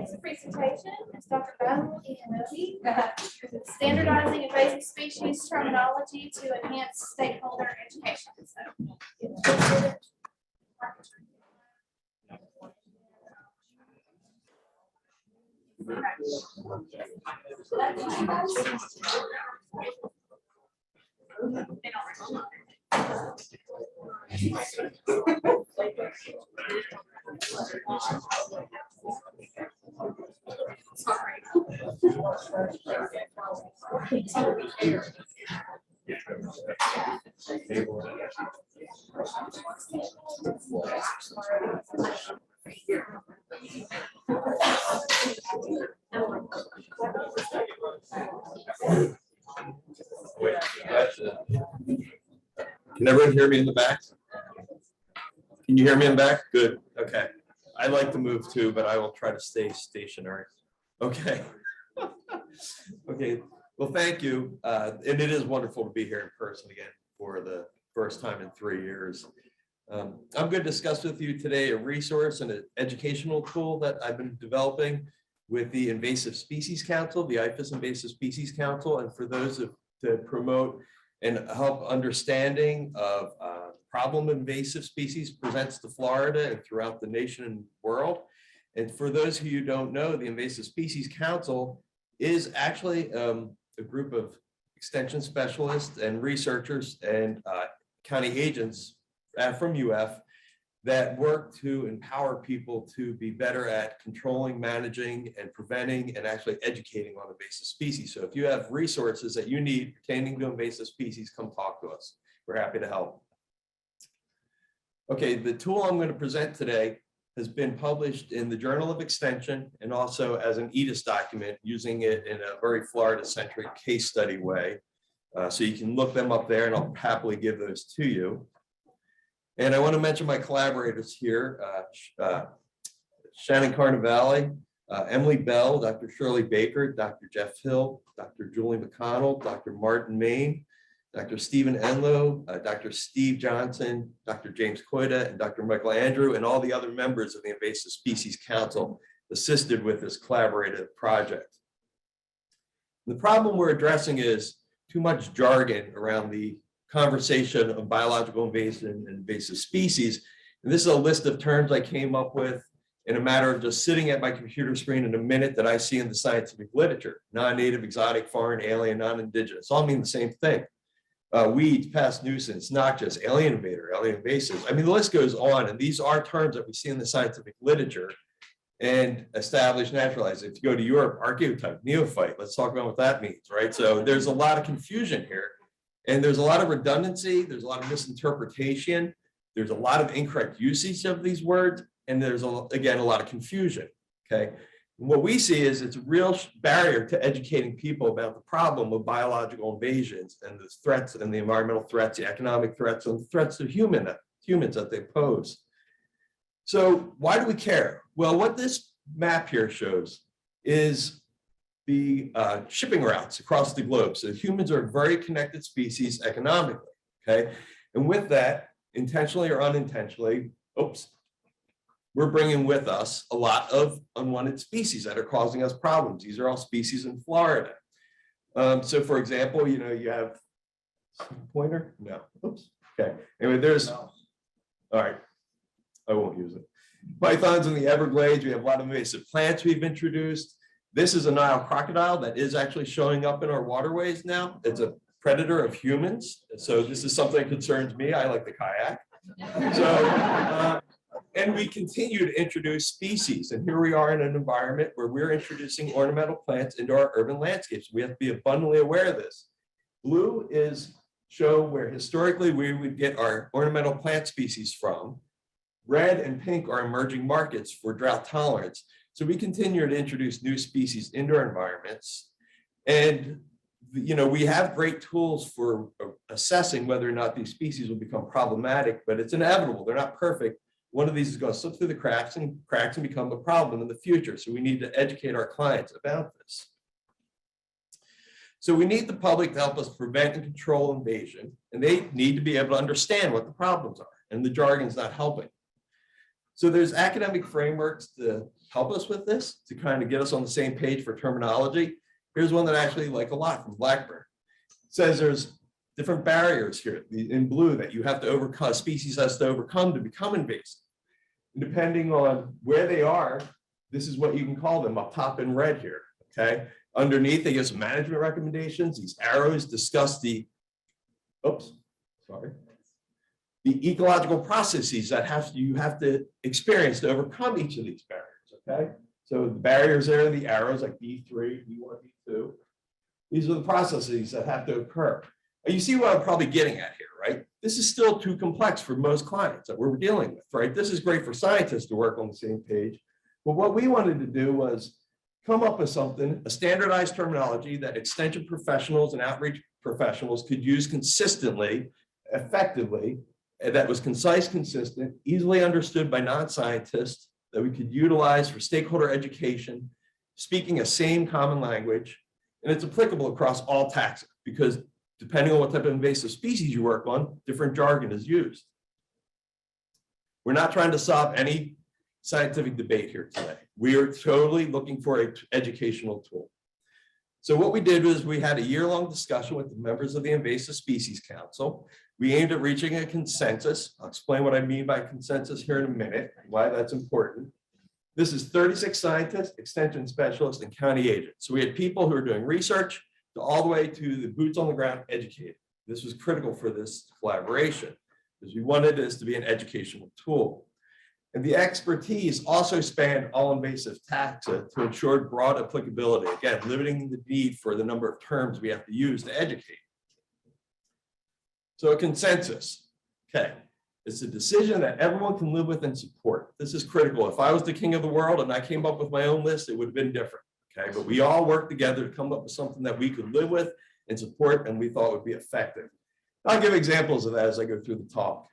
Next presentation is Dr. Basil Iannone, Standardizing Invasive Species Terminology to Enhance Stakeholder Education. Can everyone hear me in the back? Can you hear me in the back? Good. Okay. I like to move too, but I will try to stay stationary. Okay. Okay. Well, thank you. And it is wonderful to be here in person again for the first time in 3 years. I'm going to discuss with you today a resource and an educational tool that I've been developing with the Invasive Species Council, the IFAS Invasive Species Council, and for those to promote and help understanding of problem invasive species presents to Florida and throughout the nation and world. And for those of you who don't know, the Invasive Species Council is actually a group of extension specialists and researchers and county agents from UF that work to empower people to be better at controlling, managing, and preventing, and actually educating on invasive species. So if you have resources that you need pertaining to invasive species, come talk to us. We're happy to help. Okay, the tool I'm going to present today has been published in the Journal of Extension and also as an EDIS document using it in a very Florida-centric case study way. So you can look them up there and I'll happily give those to you. And I want to mention my collaborators here, Shannon Carnevale, Emily Bell, Dr. Shirley Baker, Dr. Jeff Hill, Dr. Julie McConnell, Dr. Martin Main, Dr. Stephen Enlow, Dr. Steve Johnson, Dr. James Coida, and Dr. Michael Andrew, and all the other members of the Invasive Species Council assisted with this collaborative project. The problem we're addressing is too much jargon around the conversation of biological invasion and invasive species. And this is a list of terms I came up with in a matter of just sitting at my computer screen in a minute that I see in the scientific literature. Non-native, exotic, foreign, alien, non-indigenous, all mean the same thing. Weeds, pest, nuisance, noxious, alien invader, alien invasive. I mean, the list goes on, and these are terms that we see in the scientific literature and established, naturalized. If you go to Europe, archeotype, neophyte, let's talk about what that means, right? So there's a lot of confusion here. And there's a lot of redundancy, there's a lot of misinterpretation, there's a lot of incorrect usage of these words, and there's, again, a lot of confusion, okay? And what we see is it's a real barrier to educating people about the problem of biological invasions and the threats and the environmental threats, the economic threats, and the threats to humans that they pose. So why do we care? Well, what this map here shows is the shipping routes across the globe. So humans are a very connected species economically, okay? And with that, intentionally or unintentionally, we're bringing with us a lot of unwanted species that are causing us problems. These are all species in Florida. So for example, you know, you have pointer? No, okay. Anyway, there's, all right, I won't use it. Pythons in the Everglades, we have a lot of invasive plants we've introduced. This is a Nile crocodile that is actually showing up in our waterways now. It's a predator of humans. So this is something that concerns me. I like the kayak. So, and we continue to introduce species. And here we are in an environment where we're introducing ornamental plants into our urban landscapes. We have to be abundantly aware of this. Blue is show where historically we would get our ornamental plant species from. Red and pink are emerging markets for drought tolerance. So we continue to introduce new species into our environments. And, you know, we have great tools for assessing whether or not these species will become problematic, but it's inevitable. They're not perfect. One of these is going to slip through the cracks and become a problem in the future. So we need to educate our clients about this. So we need the public to help us prevent and control invasion, and they need to be able to understand what the problems are, and the jargon's not helping. So there's academic frameworks to help us with this to kind of get us on the same page for terminology. Here's one that I actually like a lot from Blackburn. It says there's different barriers here in blue that you have to overcome, species has to overcome to become invasive. And depending on where they are, this is what you can call them up top in red here, okay? Underneath, they give some management recommendations. These arrows discuss the, the ecological processes that you have to experience to overcome each of these barriers, okay? So the barriers there are the arrows like B3, B1, B2. These are the processes that have to occur. And you see what I'm probably getting at here, right? This is still too complex for most clients that we're dealing with, right? This is great for scientists to work on the same page. But what we wanted to do was come up with something, a standardized terminology that extension professionals and outreach professionals could use consistently, effectively, and that was concise, consistent, easily understood by non-scientists, that we could utilize for stakeholder education, speaking a same common language, and it's applicable across all taxa because depending on what type of invasive species you work on, different jargon is used. We're not trying to solve any scientific debate here today. We are totally looking for an educational tool. So what we did was we had a year-long discussion with the members of the Invasive Species Council. We aimed at reaching a consensus. I'll explain what I mean by consensus here in a minute, why that's important. This is 36 scientists, extension specialists, and county agents. So we had people who are doing research all the way to the boots on the ground educated. This was critical for this collaboration because we wanted this to be an educational tool. And the expertise also spanned all invasive taxa to ensure broad applicability, again, limiting the need for the number of terms we have to use to educate. So a consensus, okay, it's a decision that everyone can live with and support. This is critical. If I was the king of the world and I came up with my own list, it would have been different, okay? But we all worked together to come up with something that we could live with and support and we thought would be effective. I'll give examples of that as I go through the talk.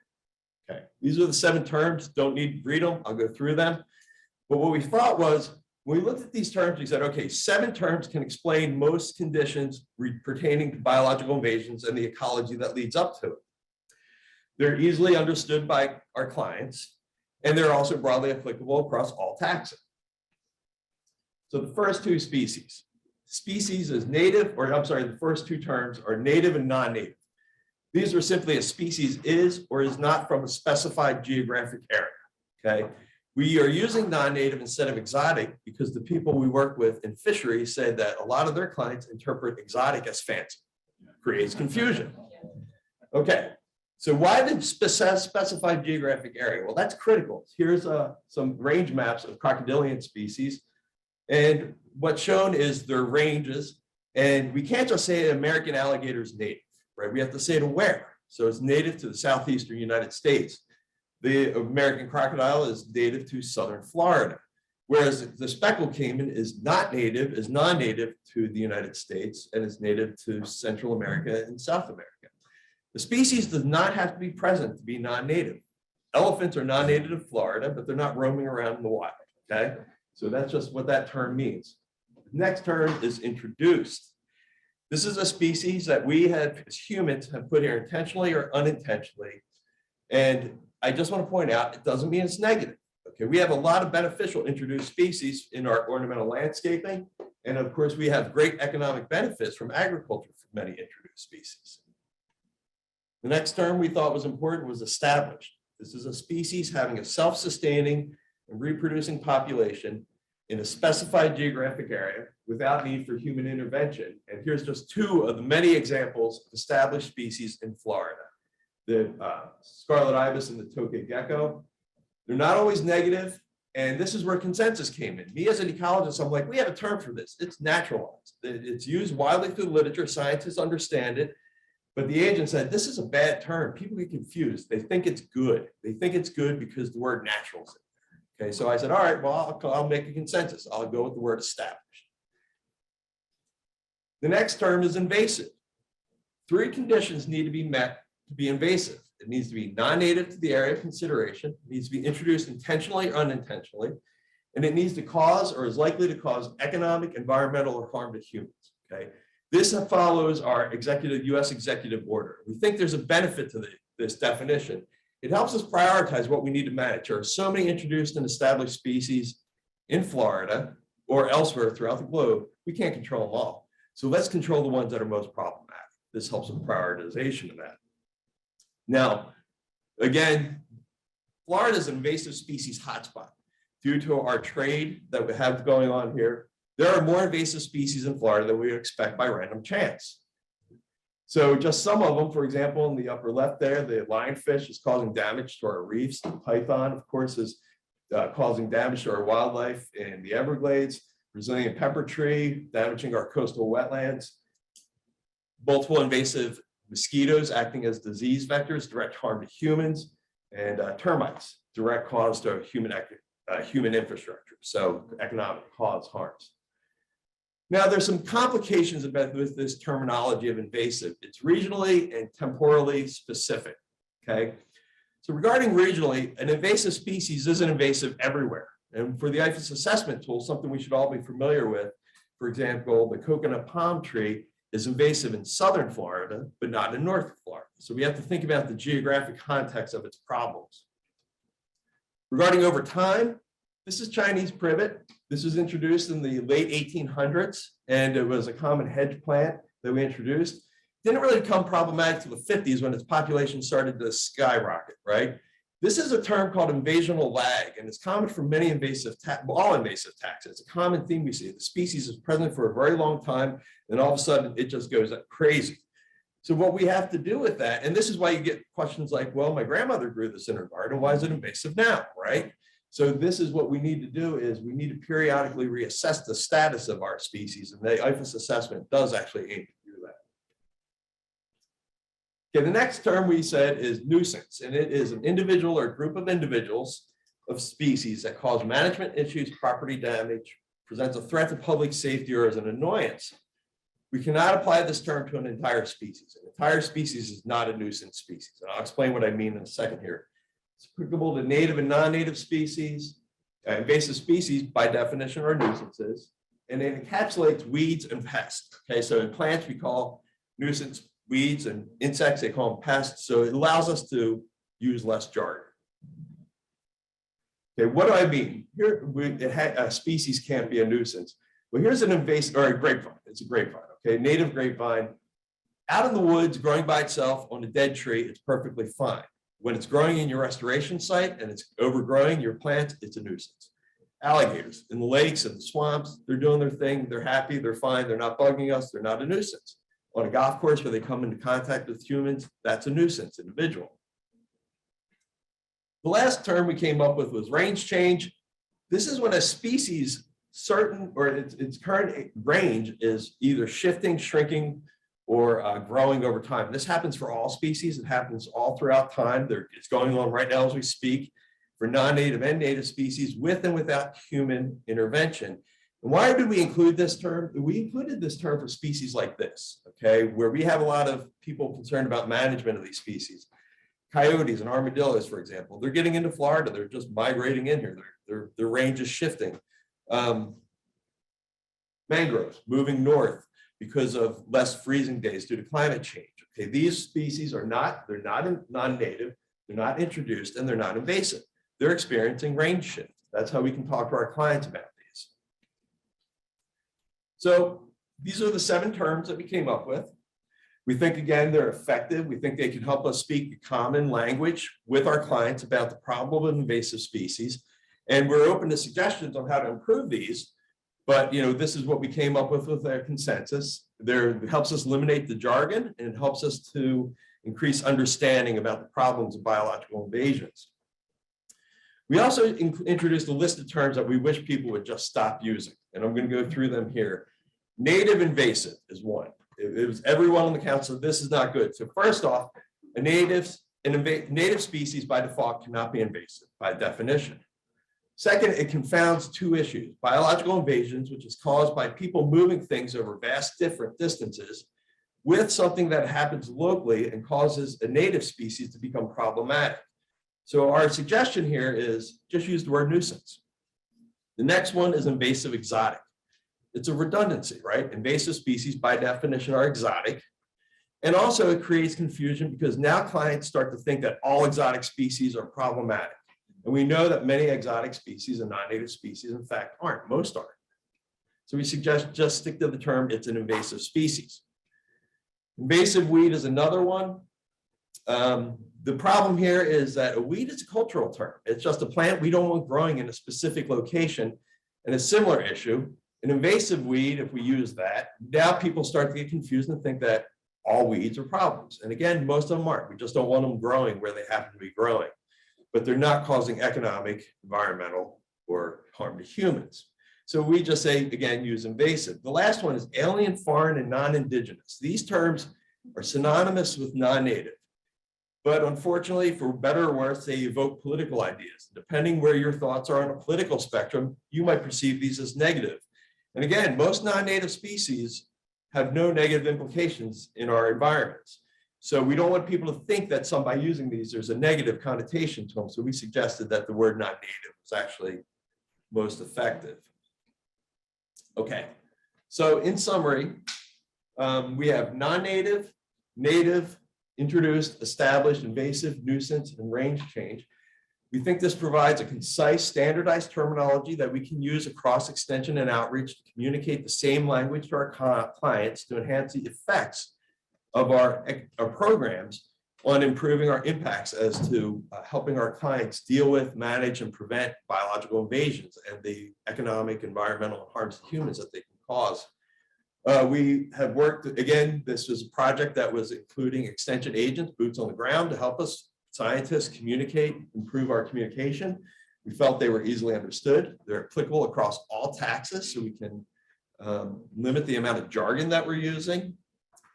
Okay, these are the 7 terms, don't need to read them, I'll go through them. But what we thought was, when we looked at these terms, we said, okay, 7 terms can explain most conditions pertaining to biological invasions and the ecology that leads up to it. They're easily understood by our clients, and they're also broadly applicable across all taxa. So the first 2 species. Species is native, or I'm sorry, the first 2 terms are native and non-native. These are simply a species is or is not from a specified geographic area, okay? We are using non-native instead of exotic because the people we work with in fisheries said that a lot of their clients interpret exotic as fancy, creates confusion. Okay, so why the specified geographic area? Well, that's critical. Here's some range maps of crocodilian species, and what's shown is their ranges, and we can't just say American alligator is native. Right? We have to say to where. So it's native to the southeastern United States. The American crocodile is native to southern Florida, whereas the speckled caiman is not native, is non-native to the United States, and is native to Central America and South America. The species does not have to be present to be non-native. Elephants are non-native to Florida, but they're not roaming around in the wild, okay? So that's just what that term means. The next term is introduced. This is a species that we have, as humans, have put here intentionally or unintentionally. And I just want to point out, it doesn't mean it's negative. Okay, we have a lot of beneficial introduced species in our ornamental landscaping. And of course, we have great economic benefits from agriculture for many introduced species. The next term we thought was important was established. This is a species having a self-sustaining and reproducing population in a specified geographic area without need for human intervention. And here's just 2 of the many examples of established species in Florida. The scarlet ibis and the tokay gecko. They're not always negative, and this is where consensus came in. Me as an ecologist, I'm like, we have a term for this. It's naturalized. It's used widely through the literature. Scientists understand it. But the agent said, this is a bad term. People get confused. They think it's good. They think it's good because the word natural is in. Okay, so I said, all right, well, I'll make a consensus. I'll go with the word established. The next term is invasive. 3 conditions need to be met to be invasive. It needs to be non-native to the area of consideration, it needs to be introduced intentionally or unintentionally, and it needs to cause or is likely to cause economic, environmental, or harm to humans. Okay, this follows our U.S. executive order. We think there's a benefit to this definition. It helps us prioritize what we need to manage. There are so many introduced and established species, in Florida or elsewhere throughout the globe, we can't control them all. So let's control the ones that are most problematic. This helps with prioritization of that. Now, again, Florida is an invasive species hotspot due to our trade that we have going on here. There are more invasive species in Florida than we would expect by random chance. So just some of them, for example, in the upper left there, the lionfish is causing damage to our reefs. The python, of course, is causing damage to our wildlife in the Everglades. Brazilian pepper tree, damaging our coastal wetlands. Multiple invasive mosquitoes acting as disease vectors, direct harm to humans, and termites, direct cause to human infrastructure, so economic cause harms. Now, there's some complications with this terminology of invasive. It's regionally and temporally specific, okay? So regarding regionally, an invasive species isn't invasive everywhere. And for the IFAS assessment tool, something we should all be familiar with, for example, the coconut palm tree is invasive in southern Florida, but not in northern Florida. So we have to think about the geographic context of its problems. Regarding over time, this is Chinese privet. This was introduced in the late 1800s, and it was a common hedge plant that we introduced. Didn't really become problematic till the 50s when its population started to skyrocket, right? This is a term called invasional lag, and it's common for many invasive, all invasive taxa. It's a common theme we see. The species is present for a very long time, and all of a sudden it just goes crazy. So what we have to do with that, and this is why you get questions like, well, my grandmother grew this in her garden, why is it invasive now, right? So this is what we need to do is we need to periodically reassess the status of our species, and the IFAS assessment does actually aim to do that. Okay, the next term we said is nuisance, and it is an individual or group of individuals of species that cause management issues, property damage, presents a threat to public safety, or is an annoyance. We cannot apply this term to an entire species. An entire species is not a nuisance species, and I'll explain what I mean in a second here. It's applicable to native and non-native species. Invasive species, by definition, are nuisances, and it encapsulates weeds and pests. Okay, so in plants, we call nuisance weeds, and insects, they call them pests. So it allows us to use less jargon. Okay, what do I mean? Here, a species can't be a nuisance. Well, here's an invasive, or a grapevine. It's a grapevine, okay? Native grapevine. Out in the woods, growing by itself on a dead tree, it's perfectly fine. When it's growing in your restoration site and it's overgrowing your plant, it's a nuisance. Alligators in the lakes and the swamps, they're doing their thing. They're happy, they're fine. They're not bugging us. They're not a nuisance. On a golf course where they come into contact with humans, that's a nuisance individual. The last term we came up with was range change. This is when a species certain or its current range is either shifting, shrinking, or growing over time. This happens for all species. It happens all throughout time. It's going on right now as we speak for non-native and native species with and without human intervention. And why did we include this term? We included this term for species like this, okay, where we have a lot of people concerned about management of these species. Coyotes and armadillos, for example, they're getting into Florida. They're just migrating in here. Their range is shifting. Mangroves moving north because of less freezing days due to climate change. Okay, these species are they're not non-native, they're not introduced, and they're not invasive. They're experiencing range shift. That's how we can talk to our clients about these. So these are the 7 terms that we came up with. We think, again, they're effective. We think they can help us speak a common language with our clients about the problem of invasive species. And we're open to suggestions on how to improve these. But this is what we came up with our consensus. It helps us eliminate the jargon, and it helps us to increase understanding about the problems of biological invasions. We also introduced a list of terms that we wish people would just stop using, and I'm going to go through them here. Native invasive is one. It was everyone on the council. This is not good. So first off, a native species by default cannot be invasive by definition. Second, it confounds 2 issues: biological invasions, which is caused by people moving things over vast different distances, with something that happens locally and causes a native species to become problematic. So our suggestion here is just use the word nuisance. The next one is invasive exotic. It's a redundancy, right? Invasive species by definition are exotic. And also it creates confusion because now clients start to think that all exotic species are problematic. And we know that many exotic species and non-native species, in fact, aren't. Most aren't. So we suggest just stick to the term, it's an invasive species. Invasive weed is another one. The problem here is that a weed is a cultural term. It's just a plant we don't want growing in a specific location. And a similar issue, an invasive weed, if we use that, now people start to get confused and think that all weeds are problems. And again, most of them aren't. We just don't want them growing where they happen to be growing. But they're not causing economic, environmental, or harm to humans. So we just say, again, use invasive. The last one is alien, foreign, and non-indigenous. These terms are synonymous with non-native. But unfortunately, for better or worse, they evoke political ideas. Depending where your thoughts are on a political spectrum, you might perceive these as negative. And again, most non-native species have no negative implications in our environments. So we don't want people to think that by using these, there's a negative connotation to them. So we suggested that the word non-native was actually most effective. Okay, so in summary, we have non-native, native, introduced, established, invasive, nuisance, and range change. We think this provides a concise, standardized terminology that we can use across extension and outreach to communicate the same language to our clients to enhance the effects of our programs on improving our impacts as to helping our clients deal with, manage, and prevent biological invasions and the economic, environmental harms to humans that they can cause. We have worked, again, this was a project that was including extension agents, boots on the ground, to help us scientists communicate, improve our communication. We felt they were easily understood. They're applicable across all taxes, so we can limit the amount of jargon that we're using.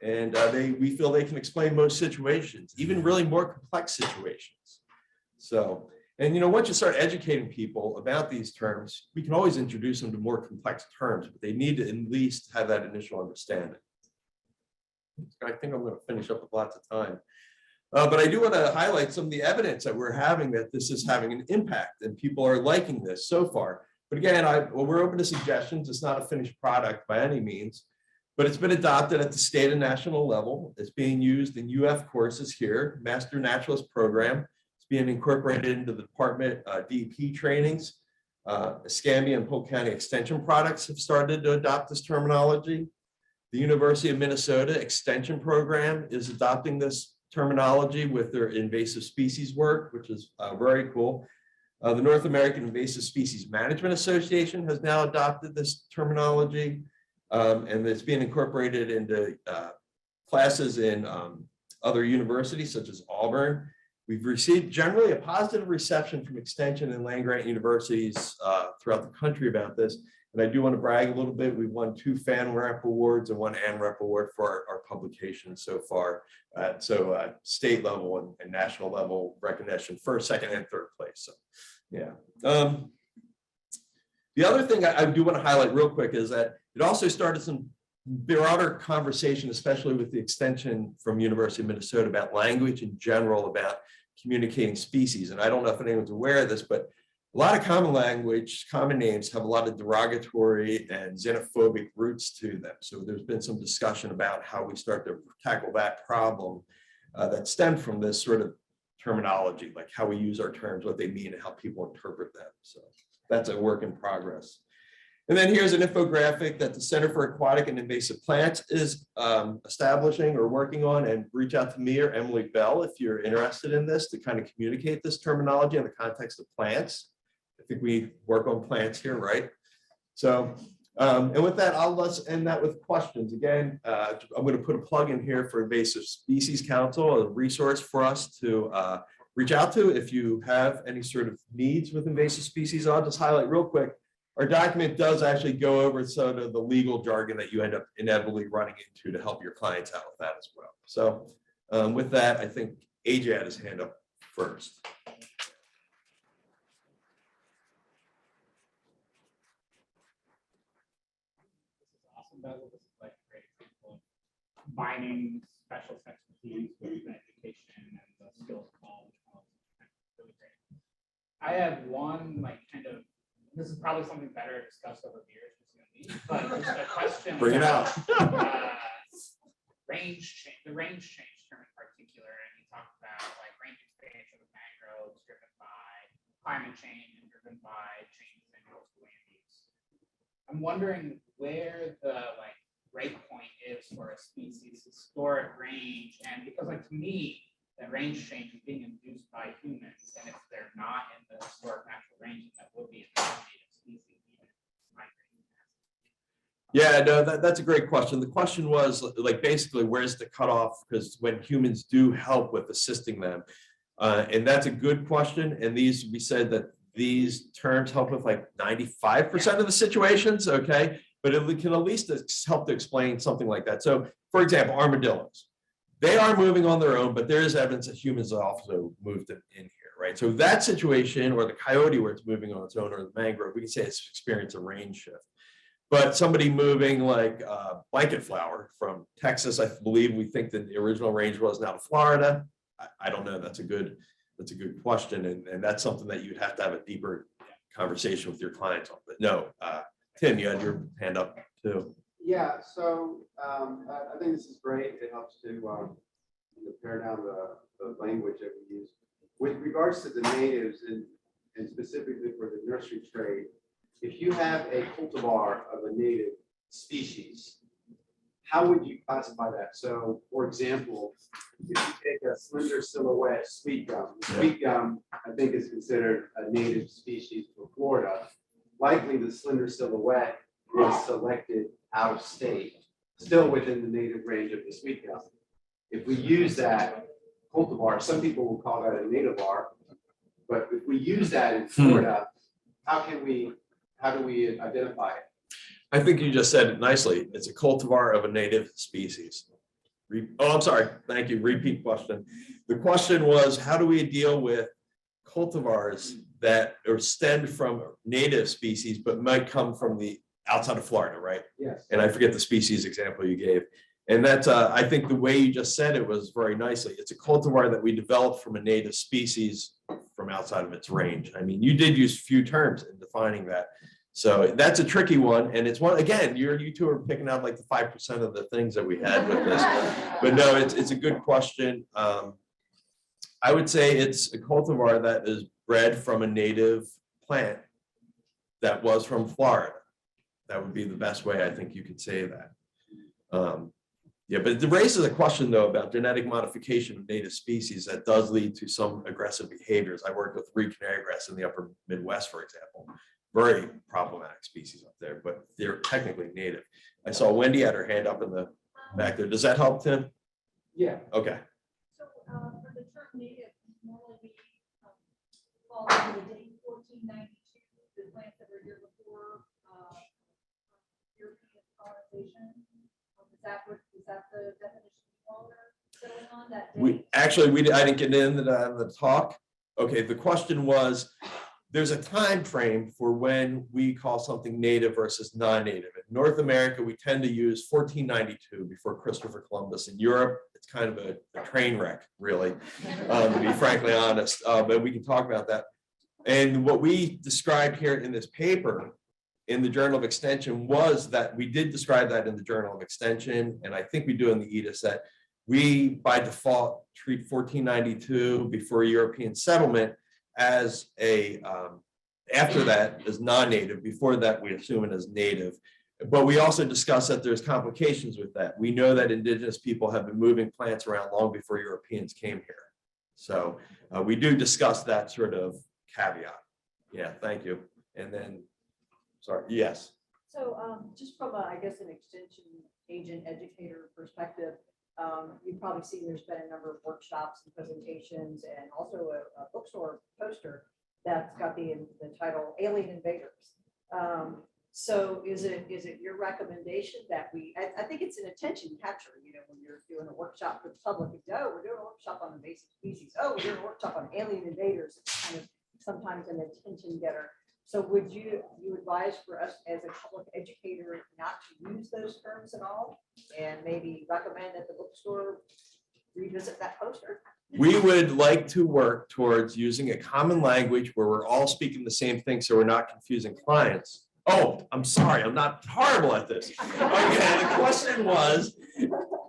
And we feel they can explain most situations, even really more complex situations. So, and once you start educating people about these terms, we can always introduce them to more complex terms, but they need to at least have that initial understanding. I think I'm going to finish up with lots of time. But I do want to highlight some of the evidence that we're having that this is having an impact and people are liking this so far. But again, we're open to suggestions. It's not a finished product by any means, but it's been adopted at the state and national level. It's being used in UF courses here, Master Naturalist Program. It's being incorporated into the department DEP trainings. Escambia and Polk County Extension products have started to adopt this terminology. The University of Minnesota Extension Program is adopting this terminology with their invasive species work, which is very cool. The North American Invasive Species Management Association has now adopted this terminology, and it's being incorporated into classes in other universities such as Auburn. We've received generally a positive reception from extension and land-grant universities throughout the country about this. And I do want to brag a little bit. We've won 2 fan rep awards and 1 ANREP award for our publication so far. So state level and national level recognition, first, second, and third place. So yeah. The other thing I do want to highlight real quick is that it also started some broader conversation, especially with the extension from University of Minnesota, about language in general, about communicating species. And I don't know if anyone's aware of this, but a lot of common language, common names have a lot of derogatory and xenophobic roots to them. So there's been some discussion about how we start to tackle that problem that stemmed from this sort of terminology, like how we use our terms, what they mean, and how people interpret them. So that's a work in progress. And then here's an infographic that the Center for Aquatic and Invasive Plants is establishing or working on, and reach out to me or Emily Bell if you're interested in this to kind of communicate this terminology in the context of plants. I think we work on plants here, right? So, and with that, let's end that with questions. Again, I'm going to put a plug in here for Invasive Species Council, a resource for us to reach out to if you have any sort of needs with invasive species. I'll just highlight real quick. Our document does actually go over sort of the legal jargon that you end up inevitably running into to help your clients out with that as well. So with that, I think AJ had his hand up first. Basil, this is like a great example of combining special expertise with the education and the skills of knowledge. Really great. I have one kind of, this is probably something better discussed over beers, but just a question. Bring it out. Range change, the range change term in particular, and you talked about range expansion of mangroves driven by climate change and driven by changes in coastal land use. I'm wondering where the break point is for a species' historic range, and because to me, that range change is being induced by humans, and if they're not in the historic natural range, that would be a non-native species, even if it's migrating. Yeah, no, that's a great question. The question was basically where's the cutoff, because when humans do help with assisting them, and that's a good question. And we said that these terms help with 95% of the situations, okay? But it can at least help to explain something like that. So, for example, armadillos, they are moving on their own, but there is evidence that humans also moved them in here, right? So that situation, or the coyote where it's moving on its own, or the mangrove, we can say it's experienced a range shift. But somebody moving blanket flower from Texas, I believe we think that the original range was now to Florida. I don't know. That's a good question, and that's something that you'd have to have a deeper conversation with your clients on. But no, Tim, you had your hand up too. Yeah, so I think this is great. It helps to pare down the language that we use. With regards to the natives and specifically for the nursery trade, if you have a cultivar of a native species, how would you classify that? So, for example, if you take a slender silhouette sweet gum, I think is considered a native species for Florida. Likely the slender silhouette was selected out of state, still within the native range of the sweet gum. If we use that cultivar, some people will call that a nativar, but if we use that in Florida, how do we identify it? I think you just said it nicely. It's a cultivar of a native species. I'm sorry. Thank you. Repeat question. The question was, how do we deal with cultivars that are stemmed from native species, but might come from the outside of Florida, right? Yes. And I forget the species example you gave. And that's, I think the way you just said it was very nicely. It's a cultivar that we developed from a native species from outside of its range. I mean, you did use few terms in defining that. So that's a tricky one. And it's one, again, you two are picking out the 5% of the things that we had with this. But no, it's a good question. I would say it's a cultivar that is bred from a native plant that was from Florida. That would be the best way I think you could say that. Yeah, but it raises a question though about genetic modification of native species that does lead to some aggressive behaviors. I worked with reed canary grass in the upper Midwest, for example. Very problematic species up there, but they're technically native. I saw Wendy had her hand up in the back there. Does that help, Tim? Yeah. Okay. So for the term native, normally we fall under the date 1492, the plants that were here before European colonization. Is that the definition you all are settling on that date? I didn't get into the talk. Okay, the question was, there's a time frame for when we call something native versus non-native. In North America, we tend to use 1492 before Christopher Columbus. In Europe, it's kind of a train wreck, really, to be frankly honest. But we can talk about that. And what we described here in this paper in the Journal of Extension was that we did describe that in the Journal of Extension, and I think we do in the EDIS, that we by default treat 1492 before European settlement as after that as non-native. Before that, we assume it as native. But we also discuss that there's complications with that. We know that indigenous people have been moving plants around long before Europeans came here. So we do discuss that sort of caveat. Yeah, thank you. And then, sorry, yes. So just from I guess an extension agent educator perspective, you've probably seen there's been a number of workshops and presentations and also a bookstore poster that's got the title Alien Invaders. So is it your recommendation that I think it's an attention catcher, when you're doing a workshop for the public, we're doing a workshop on invasive species. We're doing a workshop on alien invaders. It's kind of sometimes an attention getter. So would you advise for us as a public educator not to use those terms at all, and maybe recommend that the bookstore revisit that poster? We would like to work towards using a common language where we're all speaking the same thing, so we're not confusing clients. Oh, I'm sorry, I'm not horrible at this. Okay, the question was,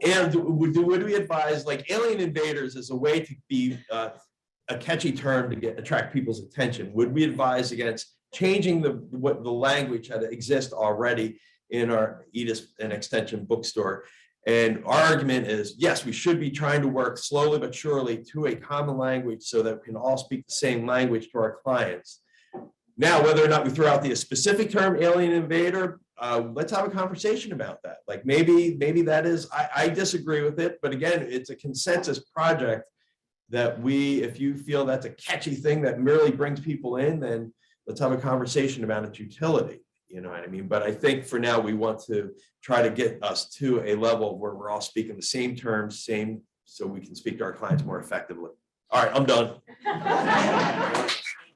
and would we advise alien invaders as a way to be a catchy term to attract people's attention. Would we advise against changing the language that exists already in our EDIS and Extension bookstore? And our argument is, yes, we should be trying to work slowly but surely to a common language so that we can all speak the same language to our clients. Now, whether or not we throw out the specific term alien invader, let's have a conversation about that. Like maybe that is, I disagree with it, but again, it's a consensus project that if you feel that's a catchy thing that merely brings people in, then let's have a conversation about its utility. You know what I mean? But I think for now, we want to try to get us to a level where we're all speaking the same terms, so we can speak to our clients more effectively. All right, I'm done.